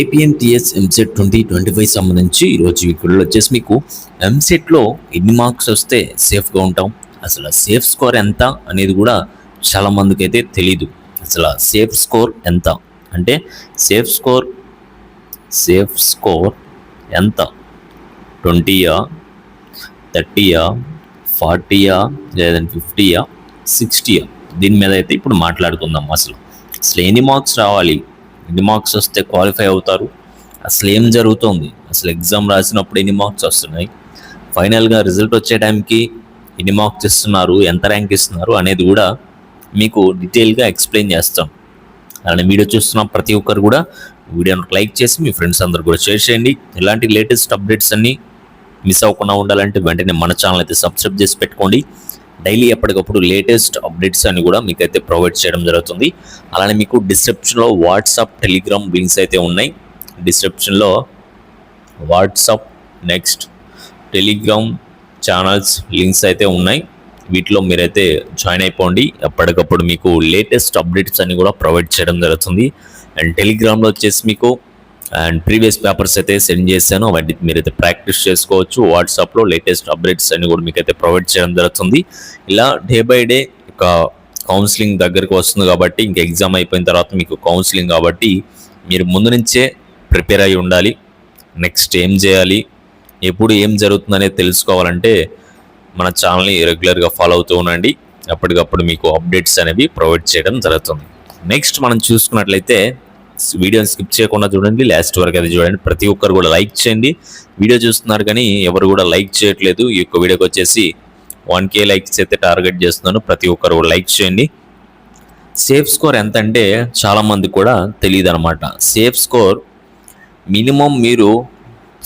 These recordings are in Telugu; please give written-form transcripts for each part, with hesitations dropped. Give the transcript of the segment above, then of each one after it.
ఏపీఎంటీఎస్ ఎంసెట్ 2025 సంబంధించి ఈరోజు ఈ వీడియోలో వచ్చేసి మీకు ఎంసెట్లో ఎన్ని మార్క్స్ వస్తే సేఫ్గా ఉంటాం, అసలు సేఫ్ స్కోర్ ఎంత అనేది కూడా చాలా మందికి అయితే తెలీదు. అసలు సేఫ్ స్కోర్ ఎంత అంటే సేఫ్ స్కోర్ ఎంత 20యా, 30యా, 40యా, లేదంటే 50యా, 60యా? దీని మీద అయితే ఇప్పుడు మాట్లాడుకుందాం. అసలు ఎన్ని మార్క్స్ రావాలి, ఎన్ని మార్క్స్ వస్తే క్వాలిఫై అవుతారు, అసలు ఏం జరుగుతుంది, అసలు ఎగ్జామ్ రాసినప్పుడు ఎన్ని మార్క్స్ వస్తున్నాయి, ఫైనల్గా రిజల్ట్ వచ్చే టైంకి ఎన్ని మార్క్స్ ఇస్తున్నారు, ఎంత ర్యాంక్ ఇస్తున్నారు అనేది కూడా మీకు డీటెయిల్గా ఎక్స్ప్లెయిన్ చేస్తాం. అలానే వీడియో చూస్తున్న ప్రతి ఒక్కరు కూడా వీడియోని లైక్ చేసి మీ ఫ్రెండ్స్ అందరు కూడా షేర్ చేయండి. ఇలాంటి లేటెస్ట్ అప్డేట్స్ అన్నీ మిస్ అవ్వకుండా ఉండాలంటే వెంటనే మన ఛానల్ అయితే సబ్స్క్రైబ్ చేసి పెట్టుకోండి. డైలీ ఎప్పటికప్పుడు లేటెస్ట్ అప్డేట్స్ అన్ని కూడా మీకు అయితే ప్రొవైడ్ చేయడం జరుగుతుంది. అలానే మీకు డిస్క్రిప్షన్లో వాట్సాప్, టెలిగ్రామ్ లింక్స్ అయితే ఉన్నాయి. డిస్క్రిప్షన్లో WhatsApp, next Telegram channels links అయితే ఉన్నాయి. వీటిలో మీరైతే జాయిన్ అయిపోండి. ఎప్పటికప్పుడు మీకు లేటెస్ట్ అప్డేట్స్ అన్ని కూడా ప్రొవైడ్ చేయడం జరుగుతుంది. అండ్ టెలిగ్రామ్లో వచ్చేసి మీకు అండ్ ప్రీవియస్ పేపర్స్ అయితే సెండ్ చేశాను, వాటి మీరైతే ప్రాక్టీస్ చేసుకోవచ్చు. వాట్సాప్లో లేటెస్ట్ అప్డేట్స్ అన్ని కూడా మీకైతే ప్రొవైడ్ చేయడం జరుగుతుంది. ఇలా డే బై డే ఒక కౌన్సిలింగ్ దగ్గరికి వస్తుంది కాబట్టి, ఇంక ఎగ్జామ్ అయిపోయిన తర్వాత మీకు కౌన్సిలింగ్ కాబట్టి మీరు ముందు నుంచే ప్రిపేర్ అయి ఉండాలి. నెక్స్ట్ ఏం చేయాలి, ఎప్పుడు ఏం జరుగుతుందనేది తెలుసుకోవాలంటే మన ఛానల్ని రెగ్యులర్గా ఫాలో అవుతూ ఉండండి. ఎప్పటికప్పుడు మీకు అప్డేట్స్ అనేవి ప్రొవైడ్ చేయడం జరుగుతుంది. నెక్స్ట్ మనం చూసుకున్నట్లయితే వీడియోని స్కిప్ చేయకుండా చూడండి, లాస్ట్ వరకు అయితే చూడండి. ప్రతి ఒక్కరు కూడా లైక్ చేయండి. వీడియో చూస్తున్నారు కానీ ఎవరు కూడా లైక్ చేయట్లేదు. ఈ యొక్క వీడియోకి వచ్చేసి 1K లైక్స్ అయితే టార్గెట్ చేస్తున్నాను. ప్రతి ఒక్కరు కూడా లైక్ చేయండి. సేఫ్ స్కోర్ ఎంత అంటే చాలామంది కూడా తెలియదు అనమాట. సేఫ్ స్కోర్ మినిమం మీరు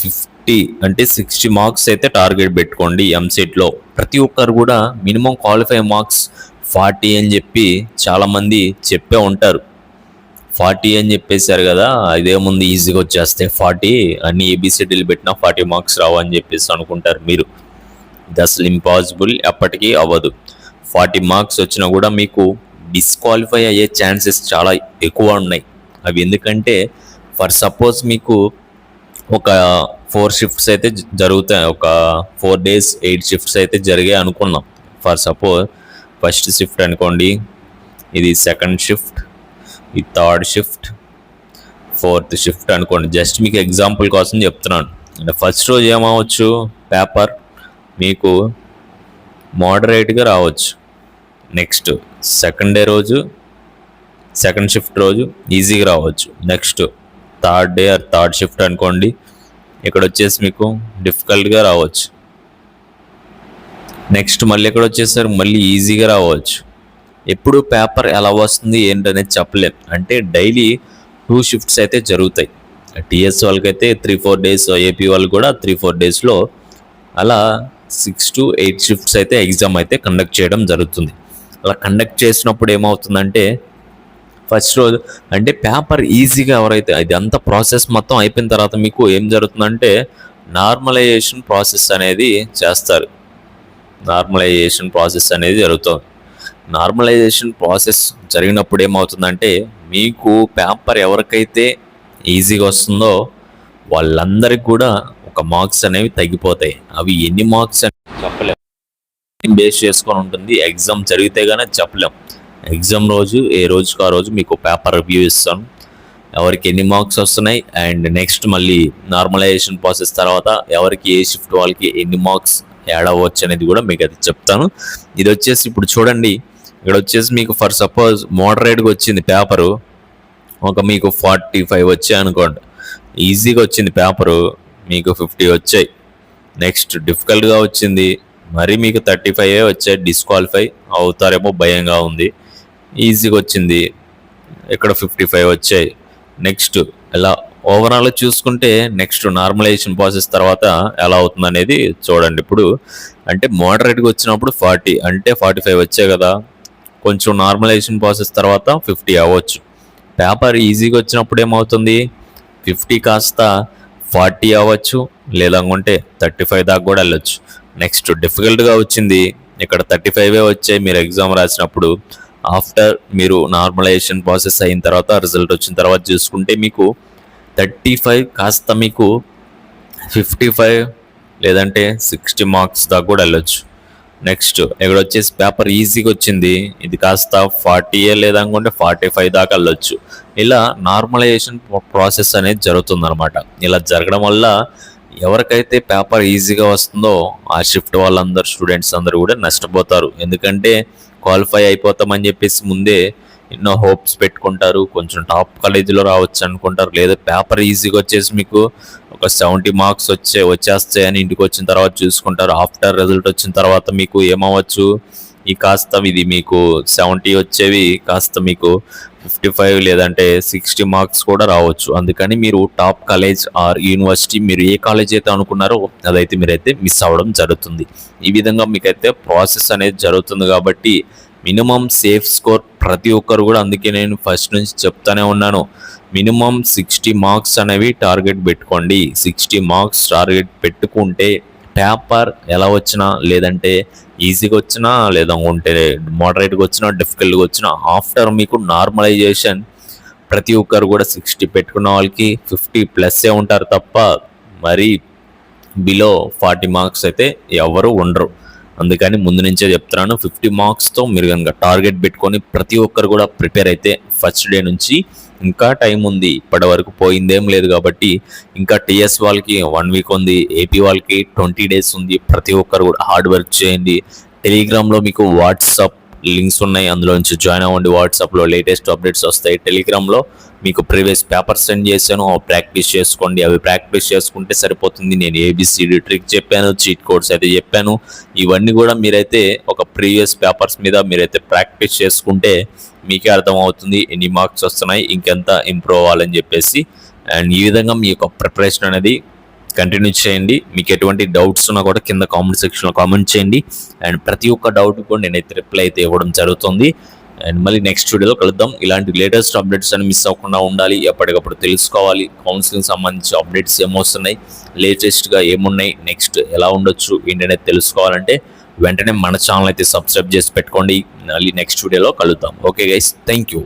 50 అంటే 60 మార్క్స్ అయితే టార్గెట్ పెట్టుకోండి. ఎంసెట్లో ప్రతి ఒక్కరు కూడా మినిమం క్వాలిఫై మార్క్స్ 40 అని చెప్పి చాలామంది చెప్పే ఉంటారు. 40 అని చెప్పేశారు కదా, ఇదేముంది ఈజీగా వచ్చేస్తే 40 అన్ని ఏబిసిడీలు పెట్టినా 40 మార్క్స్ రావు అని చెప్పేసి అనుకుంటారు మీరు. ఇది అసలు ఇంపాసిబుల్, ఎప్పటికీ అవ్వదు. 40 మార్క్స్ వచ్చినా కూడా మీకు డిస్క్వాలిఫై అయ్యే ఛాన్సెస్ చాలా ఎక్కువ ఉన్నాయి. అవి ఎందుకంటే ఫర్ సపోజ్ మీకు ఒక 4 షిఫ్ట్స్ అయితే జరుగుతాయి, ఒక 4 days 8 షిఫ్ట్స్ అయితే జరిగాయి అనుకున్నాం. ఫర్ సపోజ్ ఫస్ట్ షిఫ్ట్ అనుకోండి, ఇది సెకండ్ షిఫ్ట్, ఈ థర్డ్ షిఫ్ట్, ఫోర్త్ షిఫ్ట్ అనుకోండి. జస్ట్ మీకు ఎగ్జాంపుల్ కోసం చెప్తున్నాను. అంటే ఫస్ట్ రోజు ఏమవచ్చు, పేపర్ మీకు మోడరేట్గా రావచ్చు. నెక్స్ట్ సెకండ్ డే రోజు, సెకండ్ షిఫ్ట్ రోజు ఈజీగా రావచ్చు. Next third day or third shift అనుకోండి, ఇక్కడ వచ్చేసి మీకు డిఫికల్ట్గా రావచ్చు. నెక్స్ట్ మళ్ళీ ఇక్కడ వచ్చేసరికి మళ్ళీ ఈజీగా రావచ్చు. ఎప్పుడు పేపర్ ఎలా వస్తుంది ఏంటనేది చెప్పలేం. అంటే డైలీ 2 షిఫ్ట్స్ అయితే జరుగుతాయి. టీఎస్ వాళ్ళకైతే 3-4 days, ఏపీ వాళ్ళు కూడా 3-4 daysలో అలా 6 to 8 షిఫ్ట్స్ అయితే ఎగ్జామ్ అయితే కండక్ట్ చేయడం జరుగుతుంది. అలా కండక్ట్ చేసినప్పుడు ఏమవుతుందంటే ఫస్ట్ రోజు అంటే పేపర్ ఈజీగా ఎవరైతే ఇదంతా ప్రాసెస్ మొత్తం అయిపోయిన తర్వాత మీకు ఏం జరుగుతుందంటే నార్మలైజేషన్ ప్రాసెస్ అనేది చేస్తారు. నార్మలైజేషన్ ప్రాసెస్ అనేది జరుగుతుంది. నార్మలైజేషన్ ప్రాసెస్ జరిగినప్పుడు ఏమవుతుందంటే మీకు పేపర్ ఎవరికైతే ఈజీగా వస్తుందో వాళ్ళందరికీ కూడా ఒక మార్క్స్ అనేవి తగ్గిపోతాయి. అవి ఎన్ని మార్క్స్ అని చెప్పలేం, బేస్ చేసుకొని ఉంటుంది. ఎగ్జామ్ జరిగితే కానీ చెప్పలేం. ఎగ్జామ్ రోజు ఏ రోజుకు ఆ రోజు మీకు పేపర్ రివ్యూ ఇస్తాను, ఎవరికి ఎన్ని మార్క్స్ వస్తున్నాయి, అండ్ నెక్స్ట్ మళ్ళీ నార్మలైజేషన్ ప్రాసెస్ తర్వాత ఎవరికి ఏ షిఫ్ట్ వాళ్ళకి ఎన్ని మార్క్స్ యాడ్ అవ్వచ్చు అనేది కూడా మీకు అది చెప్తాను. ఇది వచ్చేసి ఇప్పుడు చూడండి, ఇక్కడ వచ్చేసి మీకు ఫర్ సపోజ్ మోడరేట్గా వచ్చింది పేపరు, ఒక మీకు 45 వచ్చాయి అనుకోండి, ఈజీగా వచ్చింది పేపరు మీకు 50 వచ్చాయి. నెక్స్ట్ డిఫికల్ట్గా వచ్చింది మరి మీకు 35 వచ్చాయి, డిస్క్వాలిఫై అవుతారేమో భయంగా ఉంది. ఈజీగా వచ్చింది ఇక్కడ 55 వచ్చాయి. నెక్స్ట్ ఇలా ఓవరాల్ చూసుకుంటే నెక్స్ట్ నార్మలైజేషన్ ప్రాసెస్ తర్వాత ఎలా అవుతుంది అనేది చూడండి. ఇప్పుడు అంటే మోడరేట్గా వచ్చినప్పుడు 40 అంటే 45 వచ్చాయి కదా, కొంచెం నార్మలైజేషన్ ప్రాసెస్ తర్వాత 50 అవ్వచ్చు. పేపర్ ఈజీగా వచ్చినప్పుడు ఏమవుతుంది 50 కాస్త 40 అవ్వచ్చు, లేదంటే 35 దాకా కూడా వెళ్ళొచ్చు. నెక్స్ట్ డిఫికల్ట్గా వచ్చింది ఇక్కడ 35 వచ్చాయి మీరు ఎగ్జామ్ రాసినప్పుడు. ఆఫ్టర్ మీరు నార్మలైజేషన్ ప్రాసెస్ అయిన తర్వాత రిజల్ట్ వచ్చిన తర్వాత చూసుకుంటే మీకు 35 కాస్త మీకు 55 లేదంటే 60 మార్క్స్ దాకా కూడా వెళ్ళొచ్చు. నెక్స్ట్ ఇక్కడ వచ్చేసి పేపర్ ఈజీగా వచ్చింది, ఇది కాస్త 40 లేదనుకుంటే 45 దాకా వెళ్ళొచ్చు. ఇలా నార్మలైజేషన్ ప్రాసెస్ అనేది జరుగుతుందన్నమాట. ఇలా జరగడం వల్ల ఎవరికైతే పేపర్ ఈజీగా వస్తుందో ఆ షిఫ్ట్ వాళ్ళందరూ స్టూడెంట్స్ అందరూ కూడా నష్టపోతారు. ఎందుకంటే క్వాలిఫై అయిపోతామని చెప్పేసి ముందే ఎన్నో హోప్స్ పెట్టుకుంటారు, కొంచెం టాప్ కాలేజీలో రావచ్చు అనుకుంటారు, లేదా పేపర్ ఈజీగా వచ్చేసి మీకు ఒక 70 మార్క్స్ వచ్చేస్తాయని ఇంటికి వచ్చిన తర్వాత చూసుకుంటారు. ఆఫ్టర్ రిజల్ట్ వచ్చిన తర్వాత మీకు ఏమవ్వచ్చు, ఈ కాస్త ఇది మీకు 70 వచ్చేవి కాస్త మీకు 55 లేదంటే 60 మార్క్స్ కూడా రావచ్చు. అందుకని మీరు టాప్ కాలేజ్ ఆర్ యూనివర్సిటీ మీరు ఏ కాలేజ్ అయితే అనుకున్నారో అదైతే మీరైతే మిస్ అవ్వడం జరుగుతుంది. ఈ విధంగా మీకైతే ప్రాసెస్ అనేది జరుగుతుంది. కాబట్టి మినిమం సేఫ్ స్కోర్ ప్రతి ఒక్కరు కూడా, అందుకే నేను ఫస్ట్ నుంచి చెప్తానే ఉన్నాను, మినిమం 60 మార్క్స్ అనేవి టార్గెట్ పెట్టుకోండి. 60 మార్క్స్ టార్గెట్ పెట్టుకుంటే పేపర్ ఎలా వచ్చినా, లేదంటే ఈజీగా వచ్చినా, లేదా ఉంటే మోడరేట్గా వచ్చినా, డిఫికల్ట్గా వచ్చినా, ఆఫ్టర్ మీకు నార్మలైజేషన్ ప్రతి ఒక్కరు కూడా 60 పెట్టుకున్న వాళ్ళకి 50+ ఉంటారు తప్ప మరి బిలో 40 మార్క్స్ అయితే ఎవరు ఉండరు. అందుకని ముందు నుంచే చెప్తున్నాను, 50 మార్క్స్తో మీరు కనుక టార్గెట్ పెట్టుకొని ప్రతి ఒక్కరు కూడా ప్రిపేర్ అయితే ఫస్ట్ డే నుంచి, ఇంకా టైం ఉంది, ఇప్పటి వరకు పోయిందేం లేదు. కాబట్టి ఇంకా టీఎస్ వాళ్ళకి 1 వీక్ ఉంది, ఏపీ వాళ్ళకి 20 డేస్ ఉంది. ప్రతి ఒక్కరు కూడా హార్డ్ వర్క్ చేయండి. టెలిగ్రామ్లో మీకు వాట్సాప్ లింక్స్ ఉన్నాయి, అందులో నుంచి జాయిన్ అవ్వండి. వాట్సాప్లో లేటెస్ట్ అప్డేట్స్ వస్తాయి. టెలిగ్రామ్లో మీకు ప్రీవియస్ పేపర్స్ సెండ్ చేశాను, ప్రాక్టీస్ చేసుకోండి. అవి ప్రాక్టీస్ చేసుకుంటే సరిపోతుంది. నేను ఏబిసిడి ట్రిక్ చెప్పాను, చీట్ కోడ్స్ అయితే చెప్పాను. ఇవన్నీ కూడా మీరైతే ఒక ప్రీవియస్ పేపర్స్ మీద మీరైతే ప్రాక్టీస్ చేసుకుంటే మీకే అర్థమవుతుంది ఎన్ని మార్క్స్ వస్తున్నాయి, ఇంకెంత ఇంప్రూవ్ అవ్వాలని చెప్పేసి. అండ్ ఈ విధంగా మీ యొక్క ప్రిపరేషన్ అనేది కంటిన్యూ చేయండి. మీకు ఎటువంటి డౌట్స్ ఉన్నా కూడా కింద కామెంట్ సెక్షన్లో కామెంట్ చేయండి. అండ్ ప్రతి ఒక్క డౌట్ కూడా నేనైతే రిప్లై అయితే ఇవ్వడం జరుగుతుంది. అండ్ మళ్ళీ నెక్స్ట్ వీడియోలో కలుద్దాం. ఇలాంటి లేటెస్ట్ అప్డేట్స్ అని మిస్ అవ్వకుండా ఉండాలి, ఎప్పటికప్పుడు తెలుసుకోవాలి. కౌన్సిలింగ్ సంబంధించి అప్డేట్స్ ఏమొస్తున్నాయి, లేటెస్ట్గా ఏమున్నాయి, నెక్స్ట్ ఎలా ఉండొచ్చు ఏంటనేది తెలుసుకోవాలంటే వెంటనే మన ఛానల్ అయితే సబ్స్క్రైబ్ చేసి పెట్టుకోండి. మళ్ళీ నెక్స్ట్ వీడియోలో కలుద్దాం. Okay guys, thank you.